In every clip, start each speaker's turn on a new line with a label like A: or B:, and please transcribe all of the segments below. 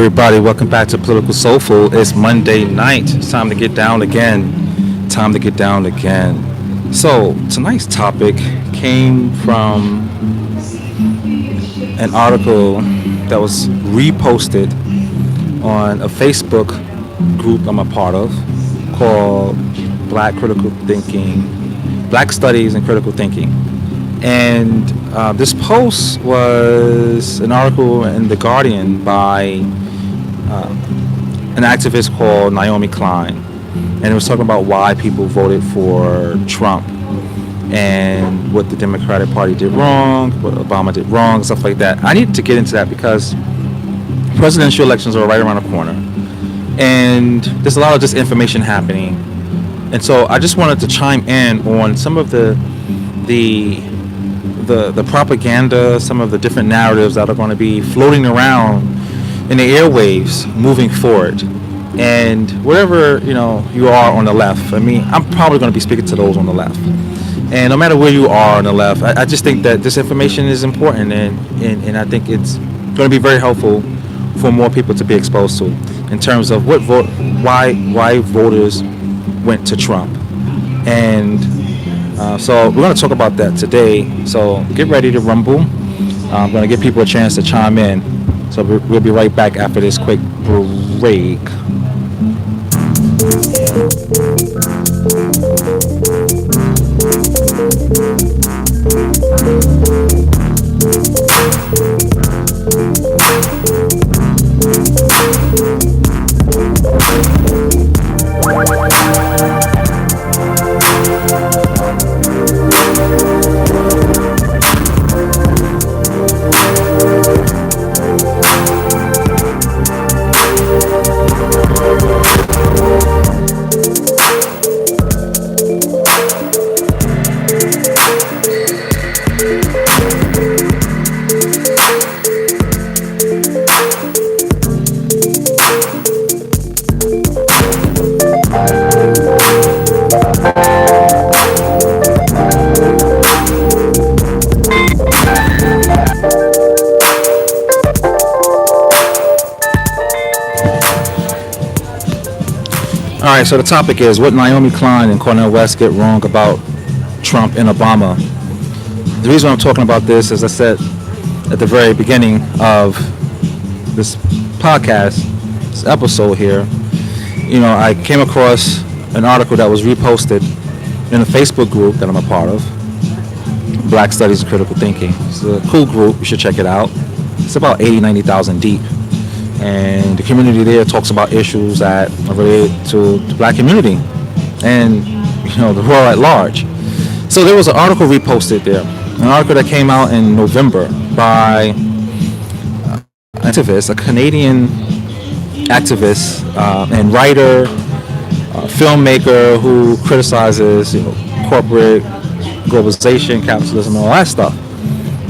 A: everybody, welcome back to Political Soul Food. It's Monday night. It's time to get down again. Time to get down again. So, tonight's topic came from an article that was reposted on a Facebook group I'm a part of called Black Studies and Critical Thinking. And this post was an article in The Guardian by an activist called Naomi Klein. And it was talking about why people voted for Trump and what the Democratic Party did wrong, what Obama did wrong, stuff like that. I need to get into that because presidential elections are right around the corner. And there's a lot of disinformation happening. And so I just wanted to chime in on some of the propaganda, some of the different narratives that are going to be floating around in the airwaves moving forward. And wherever you are on the left, I mean, I'm probably going to be speaking to those on the left. And no matter where you are on the left, I just think that this information is important, and I think it's going to be very helpful for more people to be exposed to in terms of why voters went to Trump. And so we're going to talk about that today. So get ready to rumble. I'm going to give people a chance to chime in. So we'll be right back after this quick break. All right, so the topic is what Naomi Klein and Cornel West get wrong about Trump and Obama. The reason I'm talking about this, as I said at the very beginning of this podcast, this episode here, I came across an article that was reposted in a Facebook group that I'm a part of, Black Studies and Critical Thinking. It's a cool group. You should check it out. It's about 90,000 deep. And the community there talks about issues that are related to the black community and the world at large. So there was an article reposted there, an article that came out in November by an activist, a Canadian activist and writer, filmmaker who criticizes corporate globalization, capitalism, and all that stuff.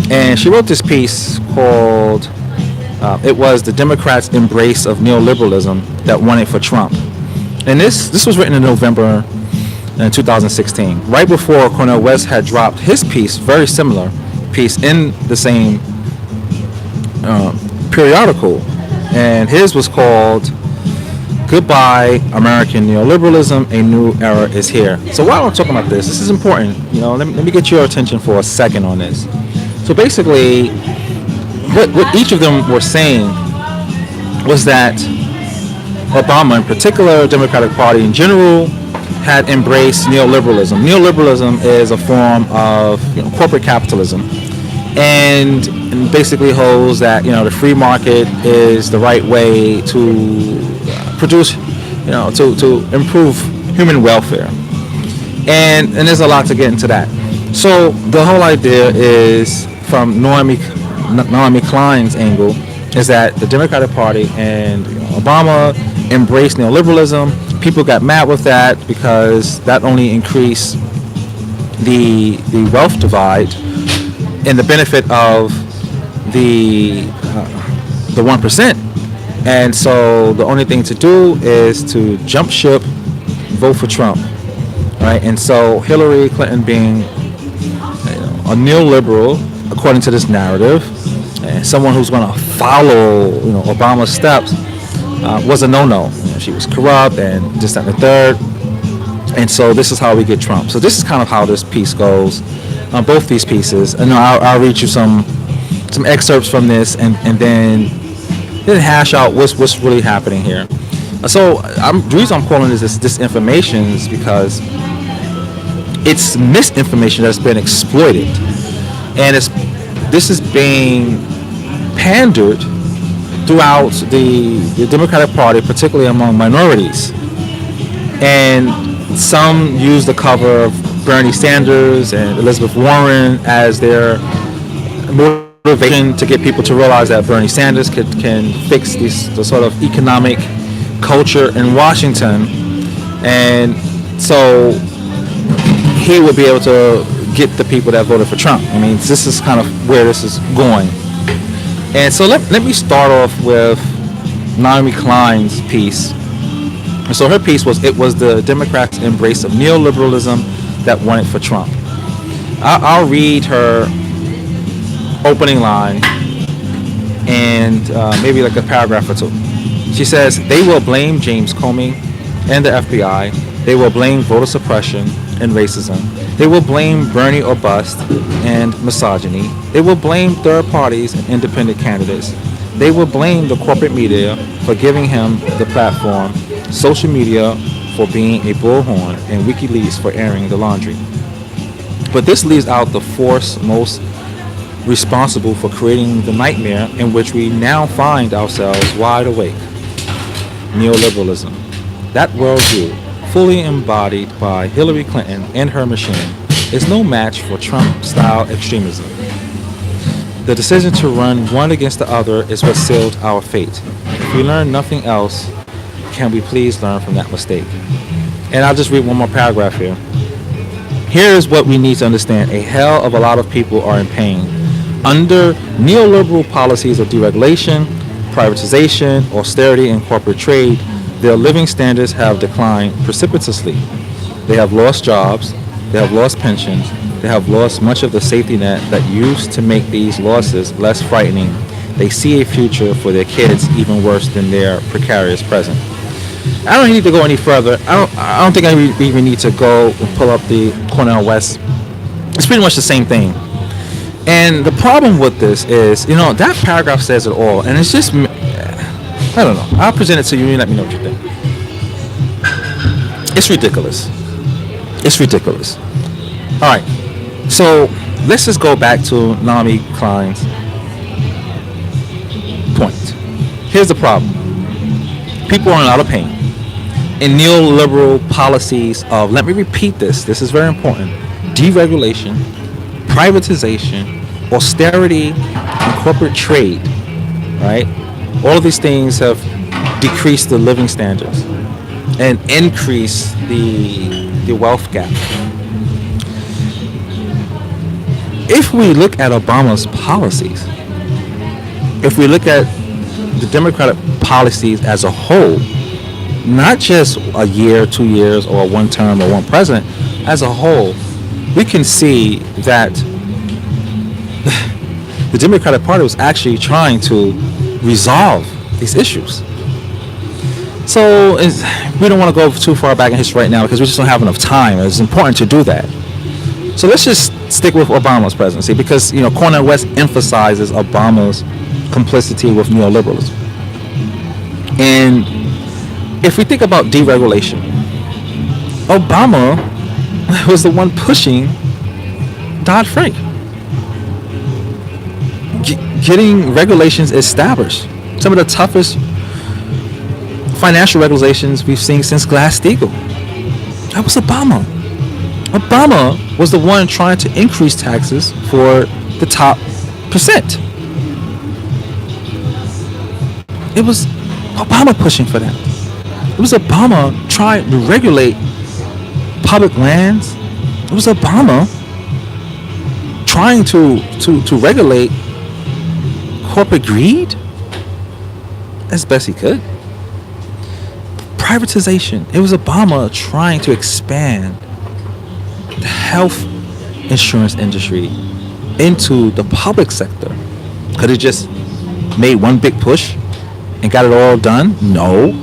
A: And she wrote this piece called it was the Democrats' embrace of neoliberalism that won it for Trump. And this was written in November in 2016, right before Cornel West had dropped his piece, very similar piece in the same periodical. And his was called Goodbye American Neoliberalism, A New Era is Here. So while I'm talking about this is important. Let me get your attention for a second on this. So basically, what each of them were saying was that Obama, in particular, Democratic Party in general, had embraced neoliberalism. Neoliberalism is a form of corporate capitalism, and basically holds that the free market is the right way to produce, to improve human welfare. And there's a lot to get into that. So the whole idea is from Naomi Klein's angle is that the Democratic Party and Obama embraced neoliberalism. People got mad with that because that only increased the wealth divide and the benefit of the 1%. And so the only thing to do is to jump ship, vote for Trump, right? And so Hillary Clinton being a neoliberal, according to this narrative, and someone who's going to follow, Obama's steps was a no-no. She was corrupt and this, that, and the third. And so this is how we get Trump. So this is kind of how this piece goes. Both these pieces. And I'll read you some excerpts from this, and then hash out what's really happening here. So the reason I'm calling this disinformation is because it's misinformation that's been exploited, and this is being pandered throughout the Democratic Party, particularly among minorities. And some use the cover of Bernie Sanders and Elizabeth Warren as their motivation to get people to realize that Bernie Sanders can fix the sort of economic culture in Washington, and so he would be able to get the people that voted for Trump. I mean, this is kind of where this is going. And so let me start off with Naomi Klein's piece. And so her piece was the Democrats' embrace of neoliberalism that won it for Trump. I'll read her opening line and maybe like a paragraph or two. She says, they will blame James Comey and the FBI. They will blame voter suppression and racism. They will blame Bernie or bust and misogyny. They will blame third parties and independent candidates. They will blame the corporate media for giving him the platform, social media for being a bullhorn, and WikiLeaks for airing the laundry. But this leaves out the force most responsible for creating the nightmare in which we now find ourselves wide awake. Neoliberalism. That worldview, fully embodied by Hillary Clinton and her machine, is no match for Trump-style extremism. The decision to run one against the other is what sealed our fate. If we learn nothing else, can we please learn from that mistake? And I'll just read one more paragraph here. Here is what we need to understand. A hell of a lot of people are in pain. Under neoliberal policies of deregulation, privatization, austerity, and corporate trade, their living standards have declined precipitously. They have lost jobs, they have lost pensions, they have lost much of the safety net that used to make these losses less frightening. They see a future for their kids even worse than their precarious present. I don't need to go any further. I don't think I even need to go and pull up the Cornel West. It's pretty much the same thing. And the problem with this is, that paragraph says it all. And it's just, I don't know. I'll present it to you and let me know what you think. It's ridiculous. It's ridiculous. All right. So let's just go back to Naomi Klein's point. Here's the problem. People are in a lot of pain. In neoliberal policies of, let me repeat this is very important, deregulation, privatization, austerity, and corporate trade, right? All of these things have decreased the living standards and increased the wealth gap. If we look at Obama's policies, if we look at the Democratic policies as a whole, not just a year, 2 years, or one term, or one president, as a whole, we can see that the Democratic Party was actually trying to resolve these issues. So we don't want to go too far back in history right now because we just don't have enough time. It's important to do that. So let's just stick with Obama's presidency because, Cornel West emphasizes Obama's complicity with neoliberalism. And if we think about deregulation, Obama was the one pushing Dodd-Frank, getting regulations established. Some of the toughest financial regulations we've seen since Glass-Steagall. That was Obama. Obama was the one trying to increase taxes for the top percent. It was Obama pushing for that. It was Obama trying to regulate public lands. It was Obama trying to regulate corporate greed as best he could. Privatization. It was Obama trying to expand the health insurance industry into the public sector. Could he just made one big push and got it all done? No.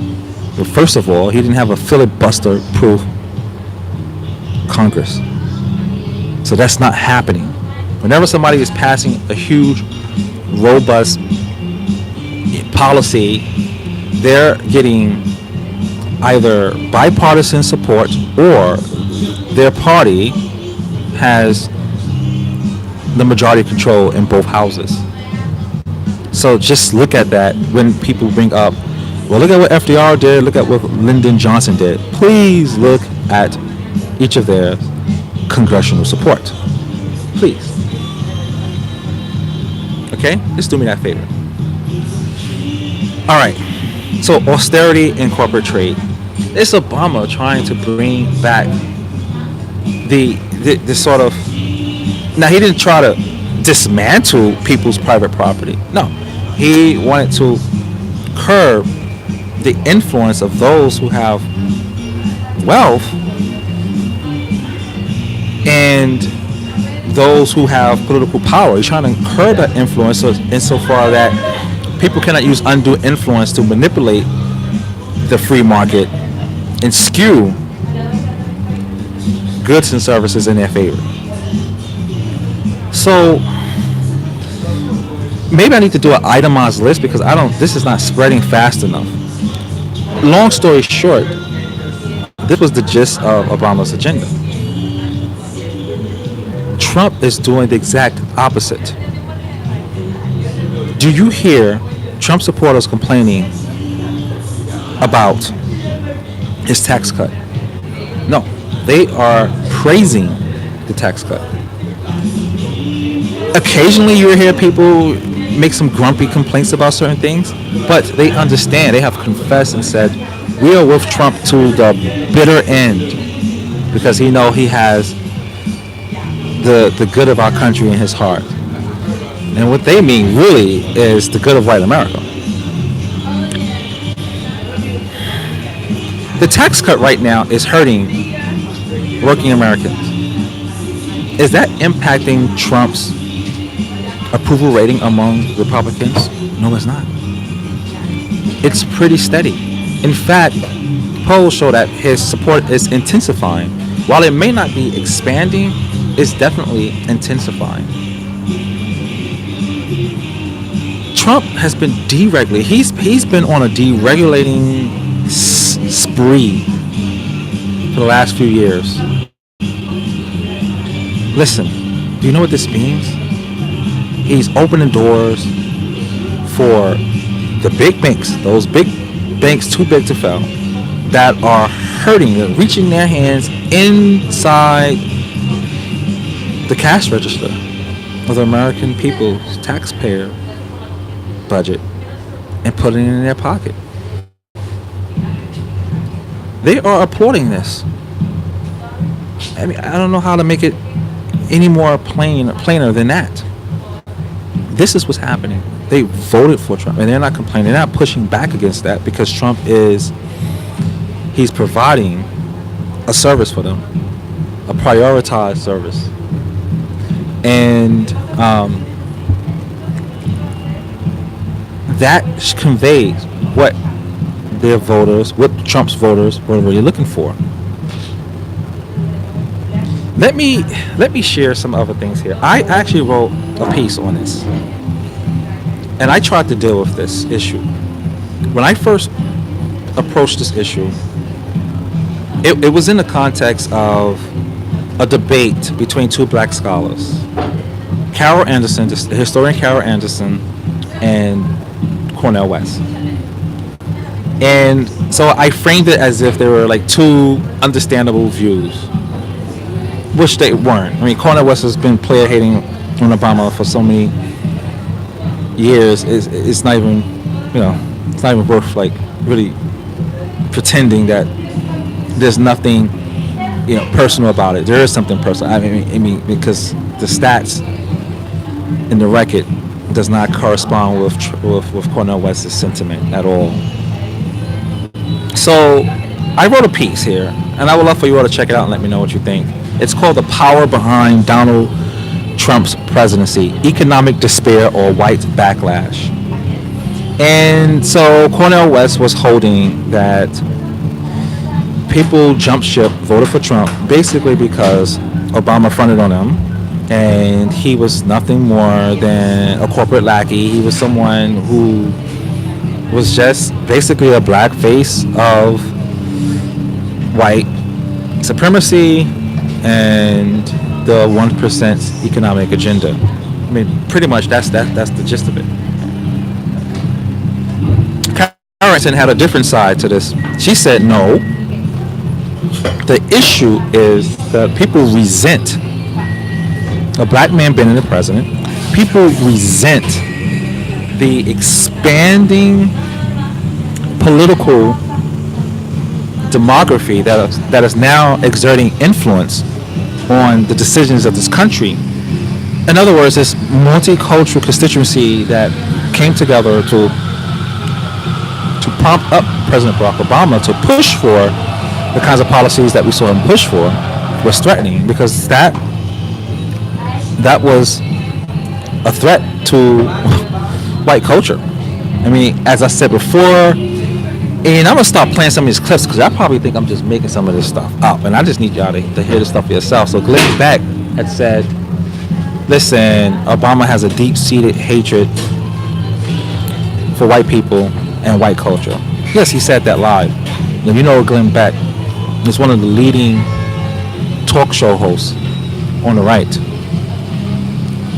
A: But first of all, he didn't have a filibuster-proof Congress. So that's not happening. Whenever somebody is passing a huge, robust policy, they're getting either bipartisan support or their party has the majority control in both houses. So just look at that when people bring up, well, look at what FDR did, look at what Lyndon Johnson did. Please look at each of their congressional support. Please. Okay? Just do me that favor. All right. So austerity in corporate trade. It's Obama trying to bring back the sort of, now he didn't try to dismantle people's private property. No, he wanted to curb the influence of those who have wealth and those who have political power. He's trying to curb that influence insofar that people cannot use undue influence to manipulate the free market and skew goods and services in their favor. So maybe I need to do an itemized list because this is not spreading fast enough. Long story short, this was the gist of Obama's agenda. Trump is doing the exact opposite. Do you hear Trump supporters complaining about his tax cut? No, they are praising the tax cut. Occasionally you hear people make some grumpy complaints about certain things, but they understand, they have confessed and said, we are with Trump to the bitter end because he has the good of our country in his heart. And what they mean really is the good of white America. The tax cut right now is hurting working Americans. Is that impacting Trump's approval rating among Republicans? No, it's not. It's pretty steady. In fact, polls show that his support is intensifying. While it may not be expanding, it's definitely intensifying. Trump has been deregulating. He's been on a deregulating spree for the last few years. Listen, do you know what this means? He's opening doors for the big banks, those big banks too big to fail, that are hurting, they're reaching their hands inside the cash register of the American people's taxpayer budget and putting it in their pocket. They are applauding this. I mean, I don't know how to make it any more plainer than that. This is what's happening. They voted for Trump, and they're not complaining. They're not pushing back against that because Trump he's providing a service for them, a prioritized service. And that conveys what their voters, what Trump's voters were really looking for. Let me share some other things here. I actually wrote a piece on this, and I tried to deal with this issue. When I first approached this issue, it was in the context of a debate between two black scholars, Carol Anderson, the historian Carol Anderson, and Cornel West. And so I framed it as if there were like two understandable views, which they weren't. I mean, Cornel West has been player hating on Obama for so many years. It's not even, it's not even worth like really pretending that there's nothing, personal about it. There is something personal. I mean, because the stats in the record does not correspond with Cornel West's sentiment at all. So I wrote a piece here, and I would love for you all to check it out and let me know what you think. It's called "The Power Behind Donald Trump's presidency: economic despair or white backlash. And so Cornel West was holding that people jumped ship, voted for Trump, basically because Obama fronted on him, and he was nothing more than a corporate lackey. He was someone who was just basically a black face of white supremacy and the 1% economic agenda. I mean, pretty much that's the gist of it. Carrington had a different side to this. She said no. The issue is that people resent a black man being the president. People resent the expanding political demography that is now exerting influence on the decisions of this country. In other words, this multicultural constituency that came together to prompt up President Barack Obama to push for the kinds of policies that we saw him push for was threatening, because that was a threat to white culture. I mean, as I said before, and I'm gonna stop playing some of these clips because I probably think I'm just making some of this stuff up, and I just need y'all to hear this stuff for yourself. So Glenn Beck had said, listen, Obama has a deep-seated hatred for white people and white culture. Yes, he said that live. If you know Glenn Beck, he's one of the leading talk show hosts on the right.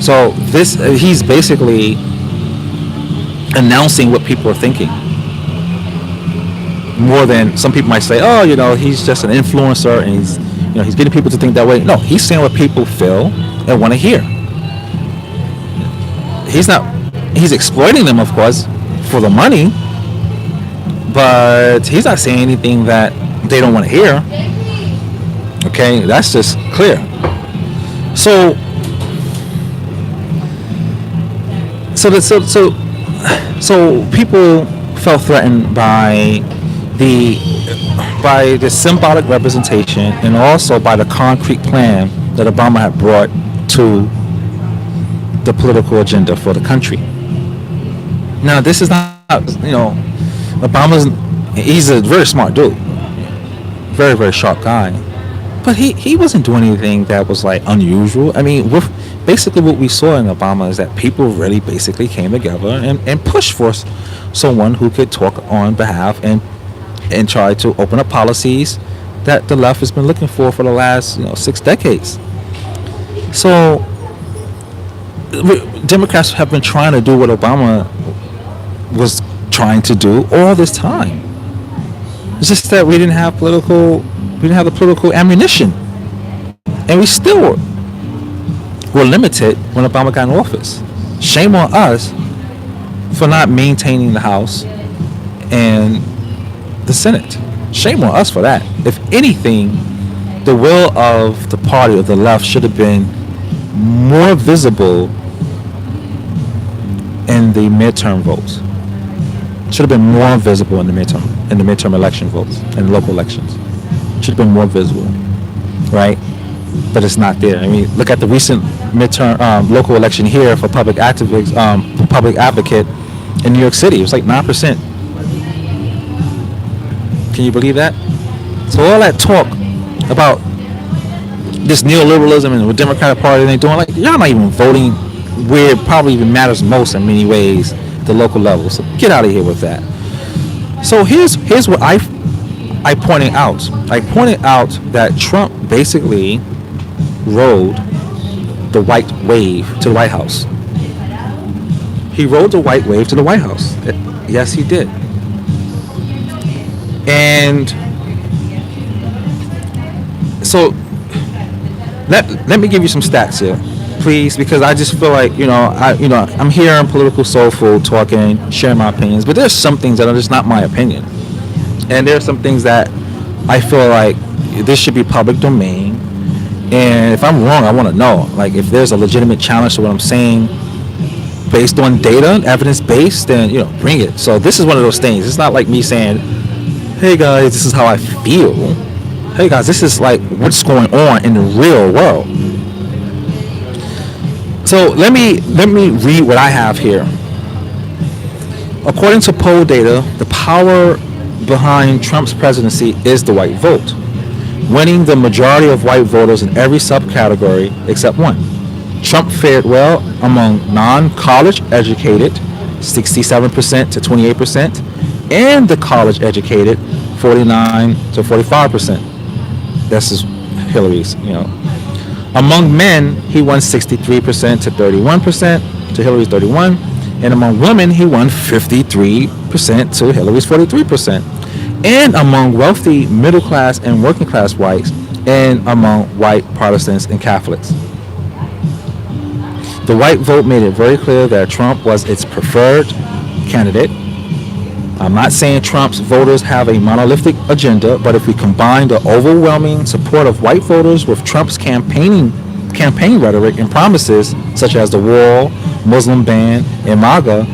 A: So he's basically announcing what people are thinking, more than some people might say, oh, he's just an influencer and he's getting people to think that way. No, he's saying what people feel and want to hear. He's exploiting them, of course, for the money, but he's not saying anything that they don't want to hear. Okay, that's just clear. So people felt threatened by the symbolic representation and also by the concrete plan that Obama had brought to the political agenda for the country. Now, this is not, he's a very smart dude, very, very sharp guy, but he wasn't doing anything that was like unusual. I mean, basically what we saw in Obama is that people really basically came together and pushed for someone who could talk on behalf and try to open up policies that the left has been looking for the last 6 decades. So Democrats have been trying to do what Obama was trying to do all this time. It's just that we didn't have the political ammunition, and we still were limited when Obama got in office. Shame on us for not maintaining the House and the Senate. Shame on us for that. If anything, the will of the party of the left should have been more visible in the midterm votes. Should have been more visible in the midterm election votes and local elections. Should have been more visible, right? But it's not there. I mean, look at the recent midterm local election here for public advocate in New York City. It was like 9%. Can you believe that? So all that talk about this neoliberalism and the Democratic Party they're doing, like, y'all not even voting where it probably even matters most in many ways, the local level. So get out of here with that. So here's what I pointed out. I pointed out that Trump basically rode the white wave to the White House. He rode the white wave to the White House. Yes, he did. And so let me give you some stats here, please, because I just feel like I'm here in Political Soul Food talking, sharing my opinions, but there's some things that are just not my opinion, and there's some things that I feel like this should be public domain. And if I'm wrong, I want to know. Like, if there's a legitimate challenge to what I'm saying, based on data, evidence-based, then bring it. So this is one of those things. It's not like me saying, hey guys, this is how I feel. Hey guys, this is like what's going on in the real world. So let me read what I have here. According to poll data, the power behind Trump's presidency is the white vote, winning the majority of white voters in every subcategory except one. Trump fared well among non-college educated, 67% to 28%, and the college educated, 49 to 45%. This is Hillary's. Among men, he won 63% to 31% to Hillary's 31, and among women, he won 53% to Hillary's 43%. And among wealthy, middle class, and working class whites, and among white Protestants and Catholics. The white vote made it very clear that Trump was its preferred candidate. I'm not saying Trump's voters have a monolithic agenda, but if we combine the overwhelming support of white voters with Trump's campaign rhetoric and promises, such as the wall, Muslim ban, and MAGA,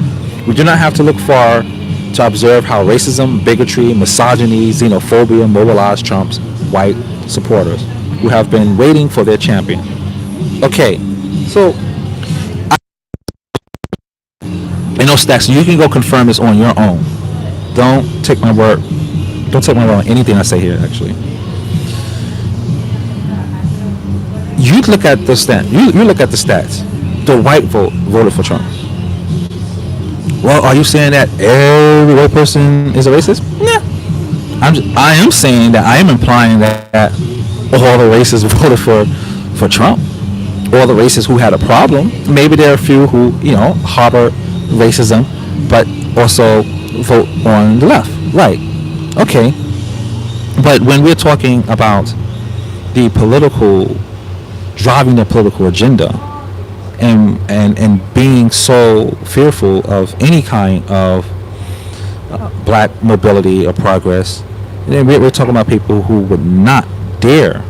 A: we do not have to look far to observe how racism, bigotry, misogyny, xenophobia mobilize Trump's white supporters, who have been waiting for their champion. Okay, so no stacks. You can go confirm this on your own. Don't take my word. Don't take my word on anything I say here. Actually, you look at the stats. You look at the stats. The white vote voted for Trump. Well, are you saying that every white person is a racist? Yeah. I am saying that I am implying that all the racists voted for Trump. All the racists who had a problem. Maybe there are a few who harbor racism, but also vote on the left. Right. Okay. But when we're talking about driving the political agenda and being so fearful of any kind of black mobility or progress, then we're talking about people who would not dare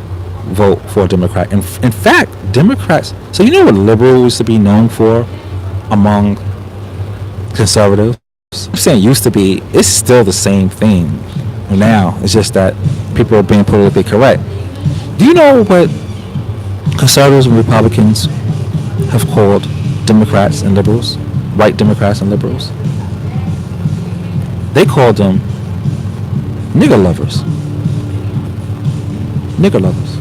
A: vote for a Democrat. In fact, Democrats, so you know what liberal used to be known for among conservatives? I'm saying used to be, it's still the same thing now. It's just that people are being politically correct. Do you know what conservatives and Republicans have called Democrats and liberals? White Democrats and liberals? They called them nigger lovers. Nigger lovers.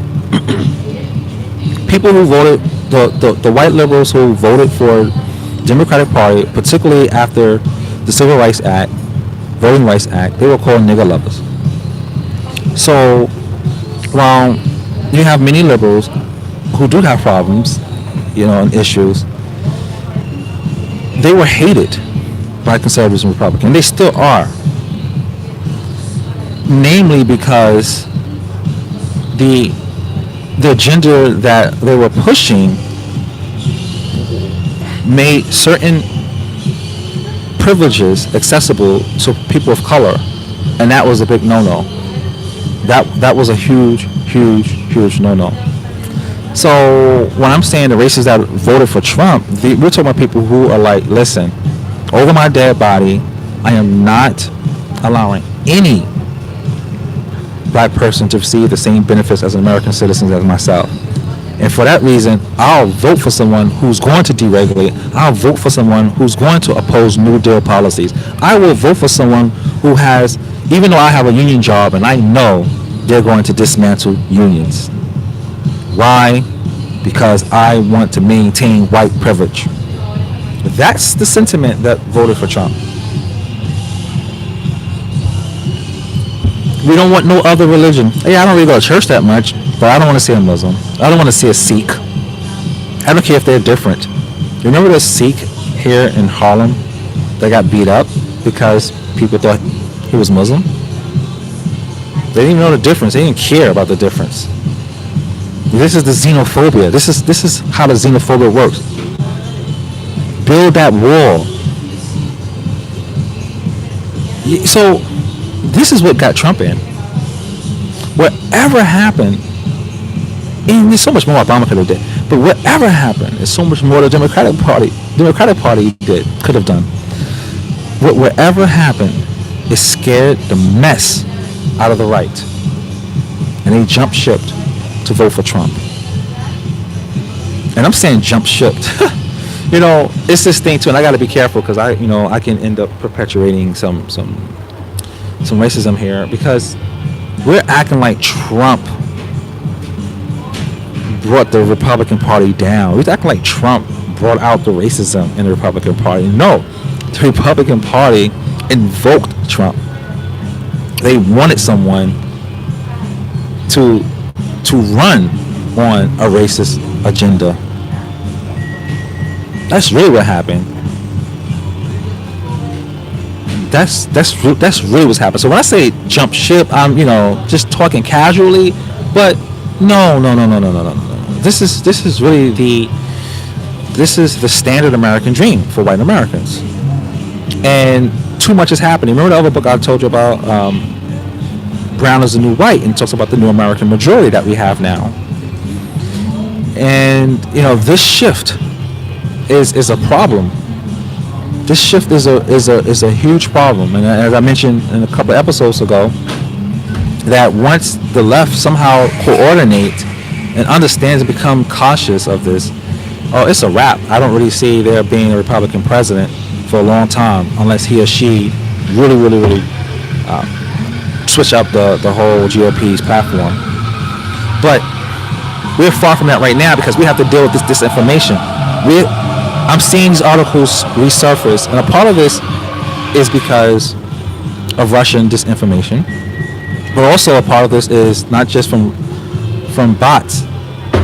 A: People who voted, the white liberals who voted for Democratic Party, particularly after the Civil Rights Act, Voting Rights Act, they were called nigger lovers. So while you have many liberals who do have problems, and issues, they were hated by conservatives and Republicans. They still are. Namely because the agenda that they were pushing made certain privileges accessible to people of color, and that was a big no-no. That was a huge no-no. So when I'm saying the racists that voted for Trump, we're talking about people who are like, listen, over my dead body, I am not allowing any black person to receive the same benefits as American citizens as myself. And for that reason, I'll vote for someone who's going to deregulate. I'll vote for someone who's going to oppose New Deal policies. I will vote for someone who has, even though I have a union job and I know they're going to dismantle unions. Why? Because I want to maintain white privilege. That's the sentiment that voted for Trump. We don't want no other religion. Yeah, I don't really go to church that much, but I don't want to see a Muslim. I don't want to see a Sikh. I don't care if they're different. You remember the Sikh here in Harlem that got beat up because people thought he was Muslim? They didn't even know the difference. They didn't care about the difference. This is the xenophobia. This is how the xenophobia works. Build that wall. So this is what got Trump in. Whatever happened, and there's so much more Obama could have did, but whatever happened is so much more the Democratic Party could have done. Whatever happened, it scared the mess out of the right, and they jump shipped to vote for Trump. And I'm saying jump shipped It's this thing too, and I got to be careful because I can end up perpetuating some racism here because we're acting like Trump brought the Republican Party down. We're acting like Trump brought out the racism in the Republican Party. No, the Republican Party invoked Trump. They wanted someone to run on a racist agenda. That's really what happened. That's really what's happened. So when I say jump ship, I'm just talking casually, but no. This is really the standard American dream for white Americans, and too much is happening. Remember the other book I told you about, Brown is the New White, and talks about the new American majority that we have now. And this shift is a problem. This shift is a huge problem, and as I mentioned in a couple episodes ago, that once the left somehow coordinates and understands and become conscious of this, it's a wrap. I don't really see there being a Republican president for a long time unless he or she really switch up the whole GOP's platform. But we're far from that right now because we have to deal with this disinformation. I'm seeing these articles resurface, and a part of this is because of Russian disinformation, but also a part of this is not just from bots,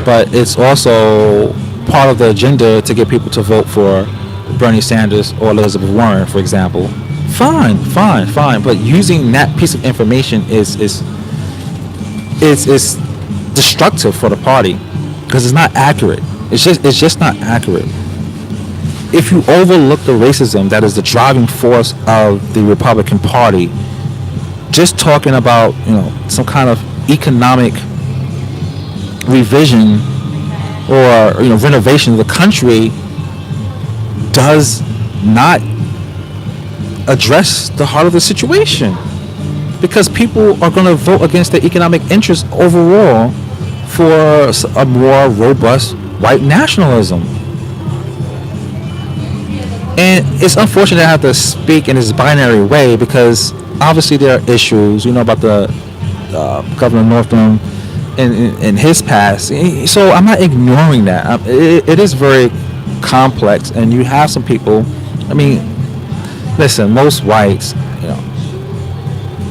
A: but it's also part of the agenda to get people to vote for Bernie Sanders or Elizabeth Warren, for example. Fine, but using that piece of information is destructive for the party because it's not accurate. It's just not accurate. If you overlook the racism that is the driving force of the Republican Party, just talking about some kind of economic revision or renovation of the country does not address the heart of the situation, because people are going to vote against their economic interests overall for a more robust white nationalism. And it's unfortunate to have to speak in this binary way because obviously there are issues, about the Governor Northam and his past. So I'm not ignoring that. It is very complex, and you have some people. I mean, listen, most whites,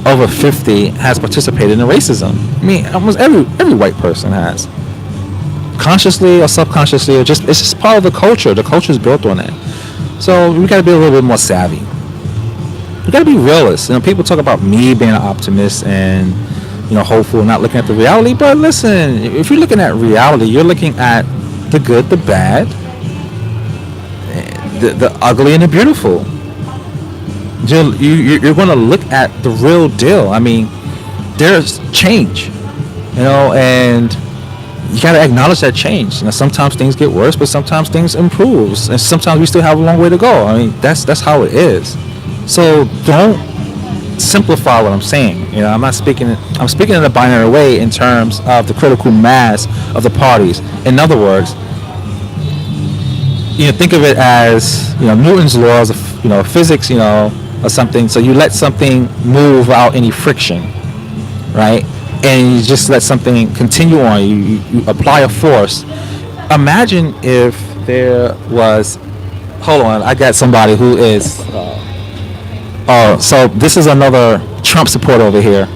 A: over 50 has participated in racism. I mean, almost every white person has, consciously or subconsciously, or it's just part of the culture. The culture is built on that. So we got to be a little bit more savvy. We got to be realists. People talk about me being an optimist and hopeful, not looking at the reality. But listen, if you're looking at reality, you're looking at the good, the bad, the ugly, and the beautiful. You're going to look at the real deal. I mean, there's change, and you got to acknowledge that change. Sometimes things get worse, but sometimes things improve, and sometimes we still have a long way to go. I mean, that's how it is. So don't simplify what I'm saying. I'm speaking in a binary way in terms of the critical mass of the parties. In other words, think of it as Newton's laws of physics, or something. So you let something move without any friction, right? And you just let something continue on. You apply a force. Imagine if there was. Hold on, I got somebody who is. So this is another Trump supporter over here,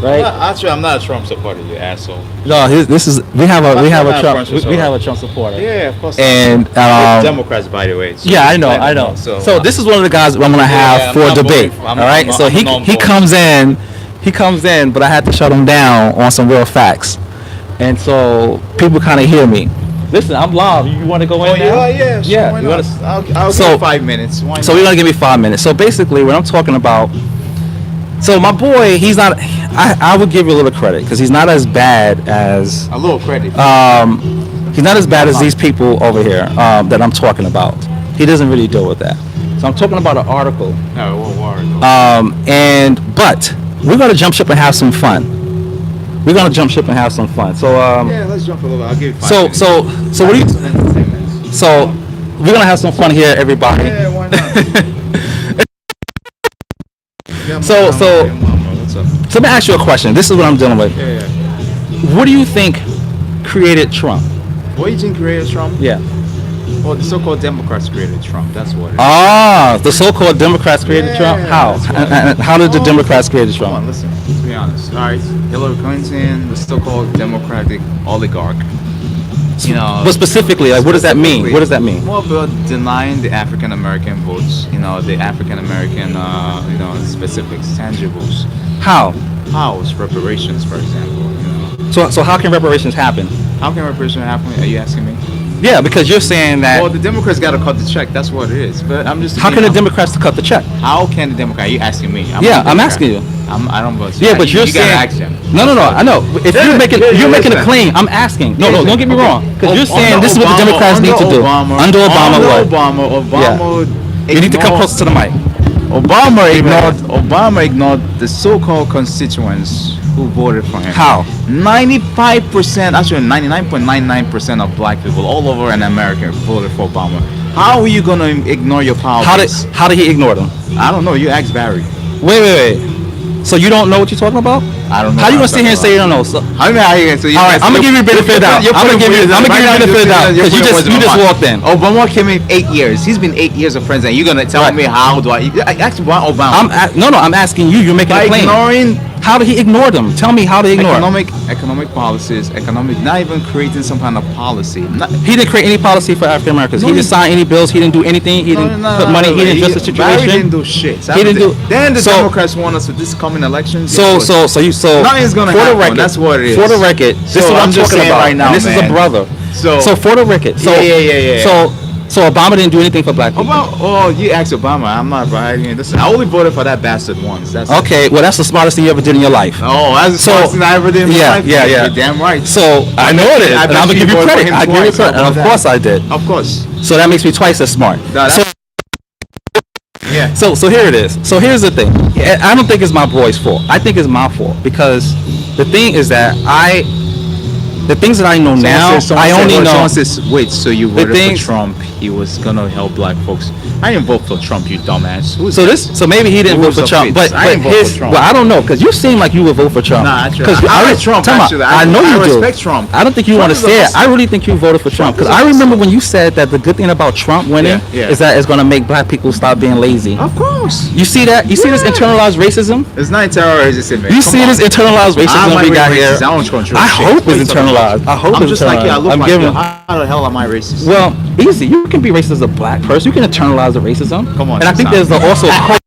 A: right?
B: Actually, I'm not a Trump supporter, you asshole.
A: No, this is we have a Trump supporter.
B: Yeah, of course.
A: And
B: Democrats, by the way. So
A: yeah, I know. So this is one of the guys I'm gonna have for a debate. All right. So he comes in, but I had to shut him down on some real facts, and so people kind of hear me. Listen, I'm live. You want to go in now?
B: Yeah.
A: Yeah.
B: You I'll give 5 minutes.
A: So we're gonna give me 5 minutes. So basically, what I'm talking about. So my boy, he's not. I would give you a little credit because he's not as bad as.
B: A little credit.
A: He's not as bad as these people over here that I'm talking about. He doesn't really deal with that. So I'm talking about an article.
B: No, what article?
A: But we're gonna jump ship and have some fun. So
B: yeah, let's jump a little bit. I'll give you 5 minutes.
A: So what do you? So we're gonna have some fun here, everybody.
B: Yeah, why not?
A: So-
B: What's up?
A: So let me ask you a question. This is what I'm dealing with.
B: Yeah.
A: What do you think created Trump?
B: What do you think created Trump?
A: Yeah.
B: Well, the so-called Democrats created Trump. That's what it is.
A: Ah, the so-called Democrats created
B: Yeah,
A: Trump. How?
B: that's what-
A: And how did the Democrats create
B: Come on,
A: Trump?
B: listen. Let's be honest. All right, Hillary Clinton, the so-called Democratic oligarch. You know.
A: But specifically, like, what does that mean? What does that mean?
B: Well, about denying the African American votes. You know, the African American, specifics, tangibles.
A: How?
B: House reparations, for example. You know.
A: So how can reparations happen?
B: How can reparation happen? Are you asking me?
A: Yeah, because you're saying that.
B: Well, the Democrats got to cut the check. That's what it is. But I'm just.
A: How can the Democrats cut the check?
B: How can the Democrat? Are you asking me?
A: Yeah,
B: the
A: I'm
B: Democrat.
A: asking you.
B: I don't vote.
A: Yeah, but you're
B: you
A: saying.
B: gotta ask them.
A: No, I know. If you're making
B: yeah,
A: making a
B: listen.
A: claim, I'm asking. No, don't get me
B: Okay.
A: wrong. Because you're saying
B: Under
A: this is what the
B: Obama-
A: Democrats need to do. Under Obama, what?
B: Obama.
A: You need to come closer to the mic.
B: Obama ignored the so-called constituents who voted for him.
A: How?
B: 95%, actually 99.99% of black people all over in America voted for Obama. How are you gonna ignore your power?
A: How did he ignore them?
B: I don't know. You ask Barry.
A: Wait. So you don't know what you're talking about?
B: I don't know.
A: How you
B: what
A: gonna sit here and say you don't know? So,
B: How you gonna say?
A: all right, I'm gonna give you a benefit of the doubt. I'm gonna give you a benefit of the doubt because you just walked in.
B: Obama came in 8 years. He's been 8 years of president. You're gonna tell
A: Right.
B: me how do I? Actually, why Obama?
A: I'm asking you. You're making
B: By
A: a claim.
B: ignoring
A: How did he ignore them? Tell me how did he ignore them?
B: economic policies, not even creating some kind of policy.
A: He didn't create any policy for African Americans. He didn't sign any bills. He didn't do anything. He didn't put money. He didn't address the
B: Barry
A: situation.
B: didn't do shit.
A: He didn't do.
B: Then the
A: so,
B: Democrats want us for this coming election.
A: So
B: Nothing's gonna
A: for the
B: happen.
A: record,
B: That's what it is.
A: For the record, this is what I'm
B: just
A: talking
B: saying
A: about.
B: right now,
A: And this is a
B: man.
A: brother.
B: So
A: for the record,
B: Yeah.
A: So Obama didn't do anything for black people.
B: Oh, you asked Obama. I'm not right. Listen, I only voted for that bastard once. That's it.
A: Okay, well that's the smartest thing you ever did in your life.
B: Oh, that's the
A: So-
B: smartest thing I ever did in my
A: Yeah,
B: life.
A: yeah.
B: You're damn right.
A: So I know it is,
B: I
A: and
B: bet
A: I'm gonna
B: you
A: give you
B: voted for
A: credit.
B: him
A: I give you
B: twice.
A: credit,
B: How
A: and of
B: about
A: course I did.
B: Of course.
A: So that makes me twice as smart.
B: No,
A: So,
B: Yeah.
A: so here it is. So here's the thing. I don't think it's my boy's fault. I think it's my fault because the thing is that the things that I know now, I only know.
B: Someone says, wait, so you voted
A: things-
B: for Trump? He was gonna help black folks. I didn't vote for Trump, you dumbass.
A: So maybe he didn't vote
B: Rules
A: for
B: of
A: Trump,
B: fate.
A: but
B: I didn't vote for
A: his,
B: Trump.
A: well, I don't know because you seem like you would vote for Trump.
B: Nah, actually,
A: Because
B: I like Trump, actually.
A: I know you
B: I
A: do.
B: respect Trump.
A: I don't think you
B: Trump
A: want to
B: is a
A: say it.
B: hustler.
A: I really think you voted for Trump because
B: is a
A: I remember
B: hustler.
A: when you said that the good thing about Trump winning
B: Yeah.
A: is that it's going to make black people stop being lazy.
B: Of course.
A: You see that? You see this
B: Yeah.
A: internalized racism?
B: It's not terrorism, man.
A: You
B: Come
A: see
B: on.
A: this internalized
B: I
A: racism
B: might
A: we
B: be
A: got
B: racist.
A: here?
B: I don't control
A: I
B: shit.
A: hope
B: What are
A: it's
B: you talking about?
A: internalized. I hope
B: I'm
A: it's
B: just like you. I
A: internalized.
B: look
A: I'm
B: like
A: giving.
B: you. How the hell am I racist?
A: Well, easy. You can be racist as a black person. You can internalize the racism.
B: Come on,
A: And I think
B: Sam.
A: there's also a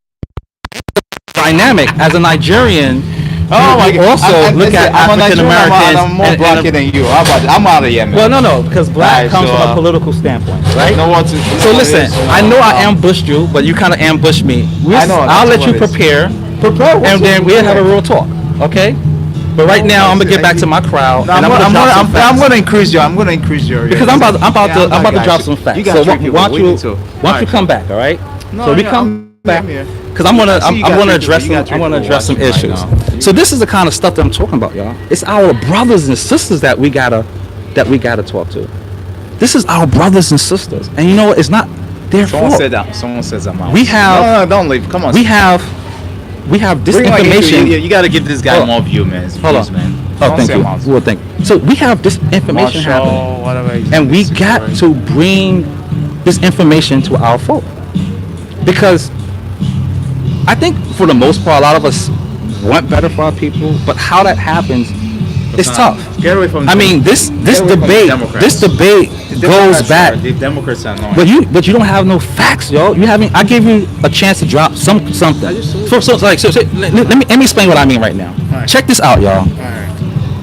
A: dynamic as a Nigerian.
B: Oh my
A: you
B: God!
A: also look at
B: I'm a
A: African
B: Nigerian,
A: Americans.
B: I'm more blacker than you. How about that? I'm out of here, man.
A: Well, no, because black
B: Alright,
A: comes
B: so,
A: from a political standpoint, right?
B: You know what?
A: So listen, I know I ambushed you, but you kind of ambushed me.
B: I know,
A: I'll
B: that's
A: let you
B: what it is.
A: prepare,
B: Prepare.
A: and then we'll have a real talk, okay? But right now, I'm gonna get back to my crowd, and I'm gonna drop some facts.
B: I'm gonna increase your. I'm gonna increase your.
A: Because I'm about to
B: got
A: drop
B: you.
A: some facts.
B: You got
A: So
B: three
A: why
B: people.
A: don't
B: We
A: you
B: need to-
A: come back, all right?
B: No,
A: So we
B: yeah,
A: come back
B: I'm here.
A: because I'm gonna
B: I see you got three
A: address
B: people. You got
A: some
B: three people
A: some
B: watching
A: issues.
B: right now.
A: So this is the kind of stuff that I'm talking about, y'all. It's our brothers and sisters that we gotta talk to. This is our brothers and sisters, and you know what? It's not their
B: Someone
A: fault.
B: said that. Someone says I'm out.
A: We have-
B: No, don't leave. Come on.
A: We have this
B: Bring my
A: information.
B: interview. You got to give this guy
A: Hold on.
B: more view, man.
A: Hold
B: Views,
A: on.
B: man.
A: Oh,
B: Don't
A: thank
B: say
A: you.
B: I'm out.
A: Well, thank you. So we have this information happening,
B: Marshall, whatever.
A: and we got to bring this information to our folk because I think for the most part, a lot of us want better for our people, but how that happens is tough.
B: Get away from.
A: I mean, this
B: Get away from the Democrats.
A: debate goes back.
B: The Democrats are annoying.
A: But you don't have no facts, yo. I gave you a chance to drop something. Let me explain what I mean right now.
B: Right.
A: Check this out, y'all.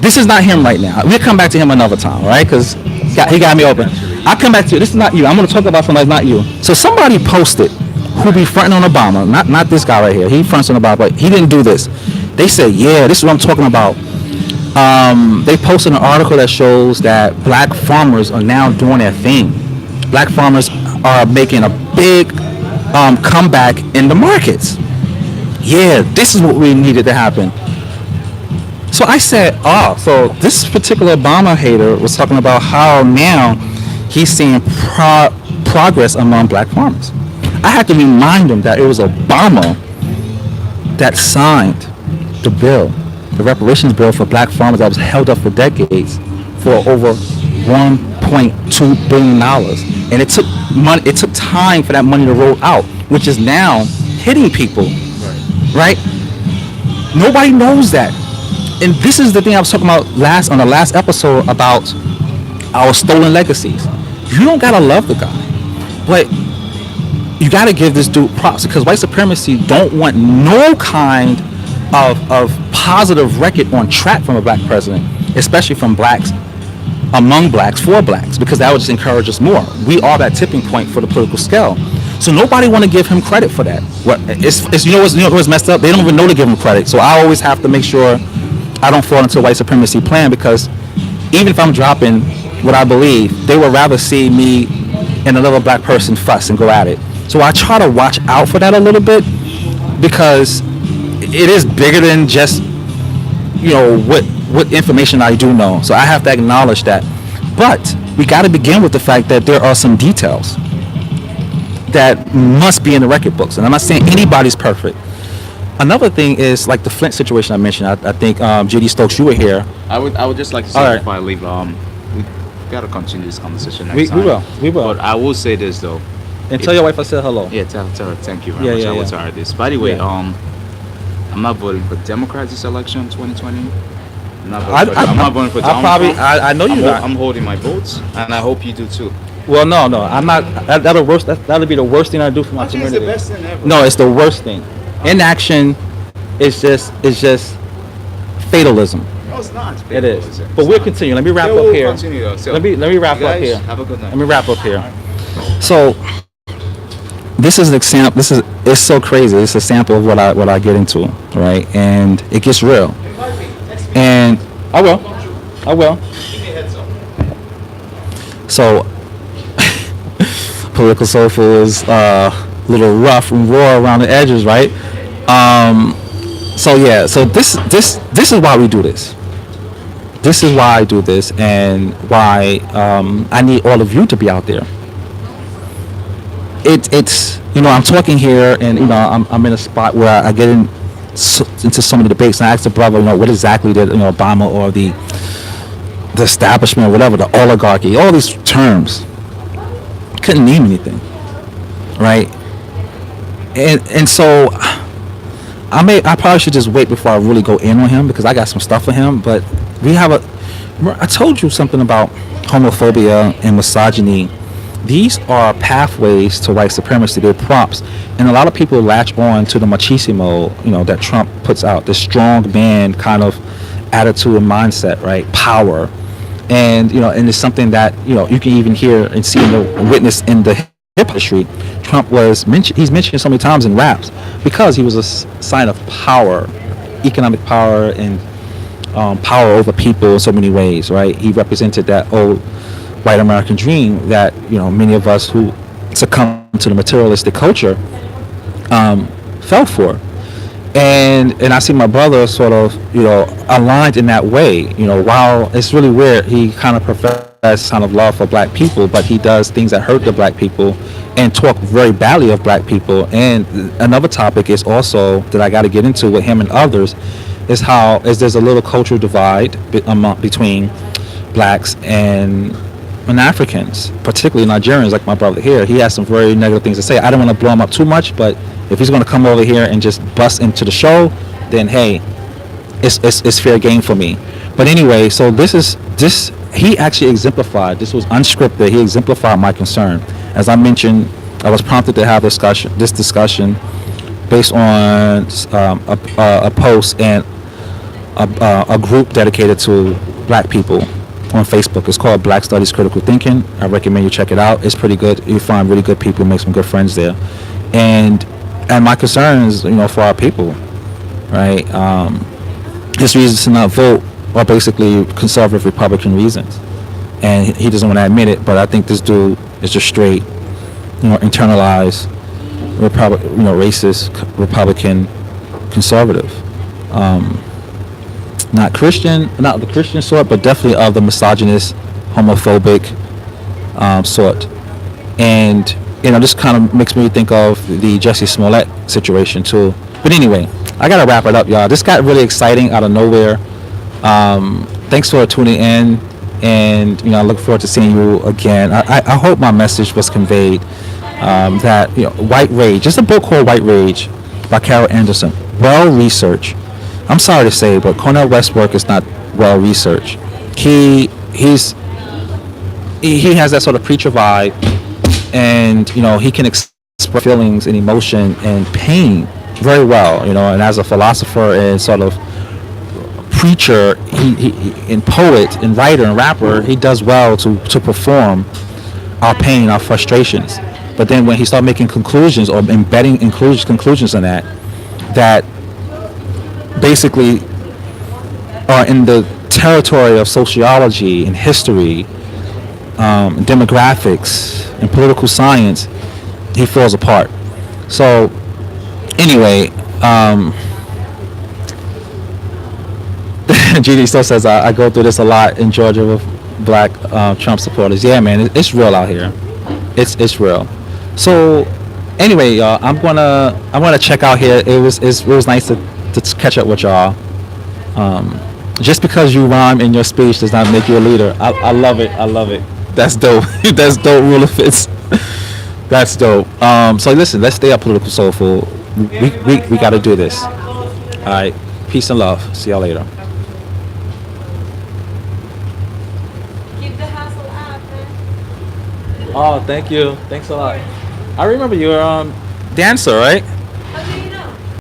A: This is not him right now. We'll come back to him another time, all right? Because he got me open. I'll come back to you. This is not you. I'm going to talk about something that's not you. So somebody posted who be fronting on Obama. Not this guy right here. He fronts on Obama, but he didn't do this. They said, yeah, this is what I'm talking about. They posted an article that shows that black farmers are now doing their thing. Black farmers are making a big comeback in the markets. Yeah, this is what we needed to happen. So I said, so this particular Obama hater was talking about how now he's seeing progress among black farmers. I had to remind them that it was Obama that signed the bill, the reparations bill for black farmers that was held up for decades for over $1.2 billion. And it took money, it took time for that money to roll out, which is now hitting people, right? Nobody knows that. And this is the thing I was talking about on the last episode about our stolen legacies. You don't gotta love the guy, but you gotta give this dude props, because white supremacy don't want no kind of positive record on track from a black president, especially from blacks, among blacks, for blacks, because that would just encourage us more. We are that tipping point for the political scale. So nobody want to give him credit for that. You know what's messed up? They don't even know to give him credit. So I always have to make sure I don't fall into a white supremacy plan, because even if I'm dropping what I believe, they would rather see me and another black person fuss and go at it. So I try to watch out for that a little bit, because it is bigger than just, you know, what information I do know. So I have to acknowledge that. But we got to begin with the fact that there are some details that must be in the record books. And I'm not saying anybody's perfect. Another thing is like the Flint situation I mentioned. I think J.D. Stokes, you were here.
B: I would just like to say,
A: All right,
B: before I leave, we gotta continue this conversation next time.
A: We will.
B: But I will say this though.
A: And tell your wife I said hello.
B: Yeah, tell her thank you very much. I will tell her this. By the way, I'm not voting for Democrats this election 2020. I'm not voting for Donald Trump.
A: I know you're not.
B: I'm holding my votes, and I hope you do too.
A: Well, no, I'm not. That'll be the worst thing I do for my community.
B: It's the best thing ever.
A: No, it's the worst thing. Inaction is just fatalism.
B: No, it's not.
A: It is. But we'll continue. Let me wrap up here. Let me wrap up here.
B: Have a good night.
A: Let me wrap up here. So this is an example. It's so crazy. It's a sample of what I get into, right? And it gets real. And I will. So political soulful is a little rough and raw around the edges, right? So this is why we do this. This is why I do this, and why I need all of you to be out there. It's I'm talking here, and I'm in a spot where I get into so many debates, and I asked the brother, what exactly did Obama or the establishment or whatever, the oligarchy, all these terms, couldn't name anything, right? And so I probably should just wait before I really go in on him, because I got some stuff for him. But I told you something about homophobia and misogyny. These are pathways to white supremacy. They're props, and a lot of people latch on to the machismo, that Trump puts out, the strong man kind of attitude and mindset, right? Power, and and it's something that you can even hear and see and witness in the hip hop history. Trump he's mentioned so many times in raps, because he was a sign of power, economic power, and power over people in so many ways, right? He represented that old white American dream that many of us who succumb to the materialistic culture fell for, and I see my brother sort of aligned in that way. While it's really weird, he kind of professes kind of love for black people, but he does things that hurt the black people and talk very badly of black people. And another topic is also that I got to get into with him and others is there's a little cultural divide between blacks and Africans, particularly Nigerians, like my brother here. He has some very negative things to say. I don't want to blow him up too much, but if he's going to come over here and just bust into the show, then hey, it's fair game for me. But anyway, so he actually exemplified. This was unscripted. He exemplified my concern. As I mentioned, I was prompted to have this discussion based on a post and a group dedicated to black people on Facebook. It's called Black Studies Critical Thinking. I recommend you check it out. It's pretty good. You find really good people, make some good friends there. And my concerns, for our people, right? His reasons to not vote are basically conservative Republican reasons, and he doesn't want to admit it. But I think this dude is just straight, internalized, racist Republican conservative. Not Christian, not the Christian sort, but definitely of the misogynist, homophobic sort. and this kind of makes me think of the Jesse Smollett situation too. But anyway, I gotta wrap it up, y'all. This got really exciting out of nowhere. Thanks for tuning in, and I look forward to seeing you again. I hope my message was conveyed. That White Rage. There's a book called White Rage by Carol Anderson. Well researched. I'm sorry to say, but Cornel West's work is not well researched. He has that sort of preacher vibe, and he can express feelings and emotion and pain very well. And as a philosopher and sort of preacher, he and poet and writer and rapper, he does well to perform our pain, our frustrations. But then when he started making conclusions or embedding conclusions in that basically are in the territory of sociology and history, demographics and political science, he falls apart. So anyway, GD still says I go through this a lot in Georgia with black Trump supporters. Yeah, man, it's real out here. It's real. So anyway, y'all, I'm gonna check out here. It was nice to catch up with y'all. Just because you rhyme in your speech does not make you a leader. I love it. That's dope. That's dope. Rule of Fitz. That's dope. So listen, let's stay up political soulful. We got to do this. All right. Peace and love. See y'all later.
C: Keep the hustle up, man.
A: Oh, thank you. Thanks a lot. I remember you were dancer, right?